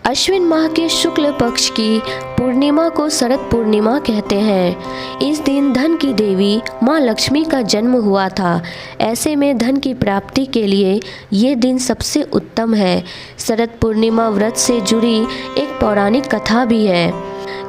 अश्विन माह के शुक्ल पक्ष की पूर्णिमा को शरद पूर्णिमा कहते हैं। इस दिन धन की देवी माँ लक्ष्मी का जन्म हुआ था। ऐसे में धन की प्राप्ति के लिए ये दिन सबसे उत्तम है। शरद पूर्णिमा व्रत से जुड़ी एक पौराणिक कथा भी है।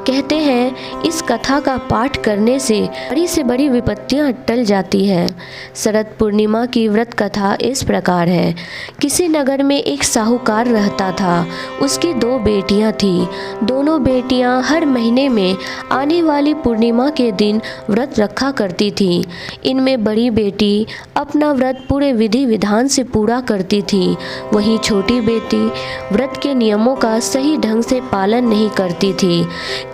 कहते हैं इस कथा का पाठ करने से बड़ी विपत्तियां टल जाती हैं। शरद पूर्णिमा की व्रत कथा इस प्रकार है। किसी नगर में एक साहूकार रहता था। उसकी 2 बेटियां थीं। दोनों बेटियां हर महीने में आने वाली पूर्णिमा के दिन व्रत रखा करती थीं। इनमें बड़ी बेटी अपना व्रत पूरे विधि विधान से पूरा करती थी। वहीं छोटी बेटी व्रत के नियमों का सही ढंग से पालन नहीं करती थी।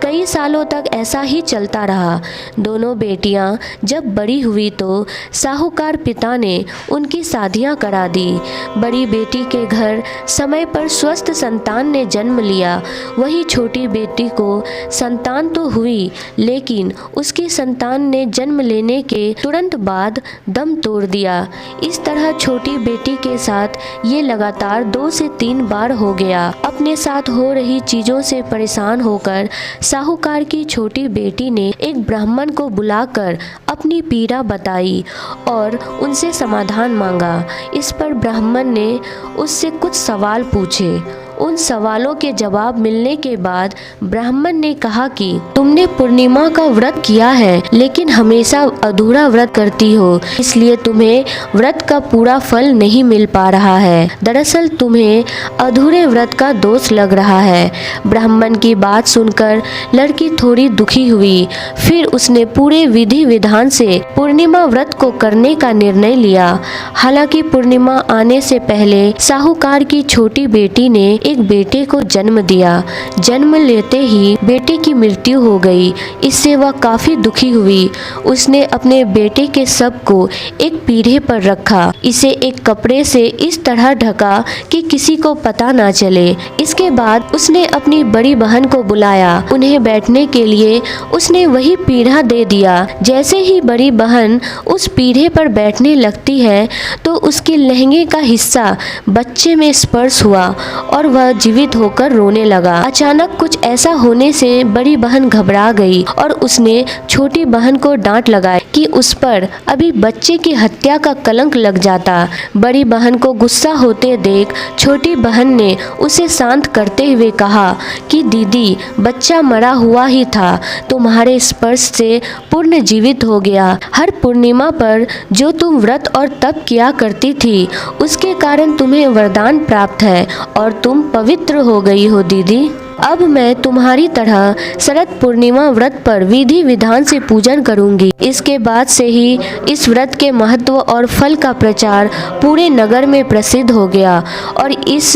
कई सालों तक ऐसा ही चलता रहा। दोनों बेटियां जब बड़ी हुई तो साहूकार पिता ने उनकी शादियां करा दी। बड़ी बेटी के घर समय पर स्वस्थ संतान ने जन्म लिया। वहीं छोटी बेटी को संतान तो हुई, लेकिन उसकी संतान ने जन्म लेने के तुरंत बाद दम तोड़ दिया। इस तरह छोटी बेटी के साथ ये लगातार 2 से 3 बार हो गया। अपने साथ हो रही चीजों से परेशान होकर साहूकार की छोटी बेटी ने एक ब्राह्मण को बुलाकर अपनी पीड़ा बताई और उनसे समाधान मांगा। इस पर ब्राह्मण ने उससे कुछ सवाल पूछे। उन सवालों के जवाब मिलने के बाद ब्राह्मण ने कहा कि तुमने पूर्णिमा का व्रत किया है, लेकिन हमेशा अधूरा व्रत करती हो, इसलिए तुम्हें व्रत का पूरा फल नहीं मिल पा रहा है। दरअसल तुम्हें अधूरे व्रत का दोष लग रहा है। ब्राह्मण की बात सुनकर लड़की थोड़ी दुखी हुई। फिर उसने पूरे विधि विधान से पूर्णिमा व्रत को करने का निर्णय लिया। हालांकि पूर्णिमा आने से पहले साहूकार की छोटी बेटी ने एक बेटे को जन्म दिया। जन्म लेते ही बेटे की मृत्यु हो गई। इससे वह काफी दुखी हुई। उसने अपने बेटे के शव को एक पीढ़े पर रखा। इसे एक कपड़े से इस तरह ढका कि किसी को पता ना चले। इसके बाद उसने अपनी बड़ी बहन को बुलाया। उन्हें बैठने के लिए उसने वही पीढ़ा दे दिया। जैसे ही बड़ी बहन उस पीढ़े पर बैठने लगती है तो उसके लहंगे का हिस्सा बच्चे में स्पर्श हुआ और वह जीवित होकर रोने लगा। अचानक कुछ ऐसा होने से बड़ी बहन घबरा गई और उसने छोटी बहन को डांट लगाई कि उस पर अभी बच्चे की हत्या का कलंक लग जाता। बड़ी बहन को गुस्सा होते देख छोटी बहन ने उसे शांत करते हुए कहा कि दीदी, बच्चा मरा हुआ ही था, तुम्हारे स्पर्श से पूर्ण जीवित हो गया। हर पूर्णिमा पर जो तुम व्रत और तप किया करती थी, उसके कारण तुम्हें वरदान प्राप्त है और तुम पवित्र हो गई हो दीदी। अब मैं तुम्हारी तरह शरद पूर्णिमा व्रत पर विधि विधान से पूजन करूंगी। इसके बाद से ही इस व्रत के महत्व और फल का प्रचार पूरे नगर में प्रसिद्ध हो गया और इस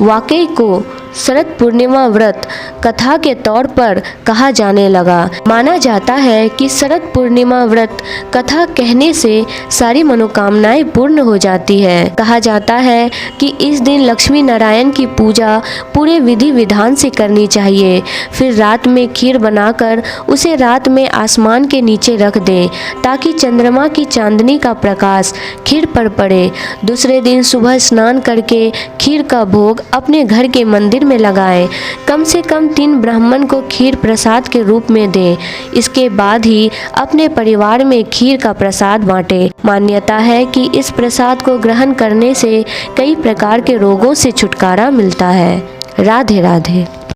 वाकये को शरद पूर्णिमा व्रत कथा के तौर पर कहा जाने लगा। माना जाता है कि शरद पूर्णिमा व्रत कथा कहने से सारी मनोकामनाएं पूर्ण हो जाती है। कहा जाता है कि इस दिन लक्ष्मी नारायण की पूजा पूरे विधि विधान से करनी चाहिए। फिर रात में खीर बनाकर उसे रात में आसमान के नीचे रख दें ताकि चंद्रमा की चांदनी का प्रकाश खीर पर पड़े। दूसरे दिन सुबह स्नान करके खीर का भोग अपने घर के मंदिर में लगाएं। कम से कम 3 ब्राह्मण को खीर प्रसाद के रूप में दें। इसके बाद ही अपने परिवार में खीर का प्रसाद बांटें। मान्यता है कि इस प्रसाद को ग्रहण करने से कई प्रकार के रोगों से छुटकारा मिलता है। राधे राधे।